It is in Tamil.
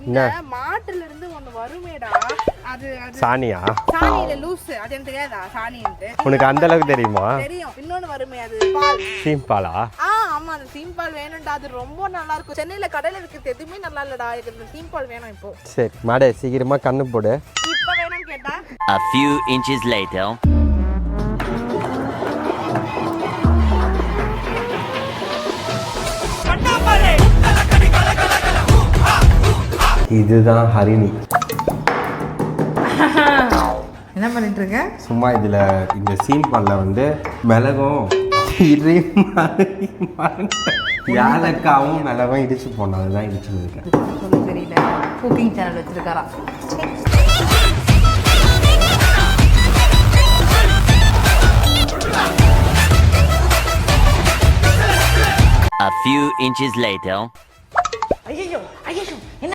இந்த மாட்டுல இருந்து ஒண்ணு வருமேடா, அது சாணியா? சாணியில லூஸ், அது எனக்கு தெரியாதா சாணின்ட்டு? உனக்கு அந்த அளவுக்கு தெரியுமா? தெரியும். இன்னொன்னு வருமே, அது பால். சீம்பாலா? ஆமா, அந்த சீம்பால் வேணும்டா, அது ரொம்ப நல்லா இருக்கும். சென்னையில கடையில இருக்கிறது எதுவுமே நல்லா இல்லடா, எனக்கு இந்த சீம்பால் வேணும் இப்போ. சரி மாடே, சீக்கிரமா கண்ணு போடு. இப்ப வேணும்னு கேட்டா A few inches later. இதுதான் ஹரிணி. என்ன பண்ணிட்டு இருக்க? சும்மா இதுல இந்த சீம்பால்ல வந்து மிளகும் ஏலக்காவும் மிளகும் இடிச்சு போனோம். அதுதான் இடிச்சு இருக்கேன். தெரியல, குக்கிங் சேனல் வச்சிருக்காரா? A few inches later. ஐயோ,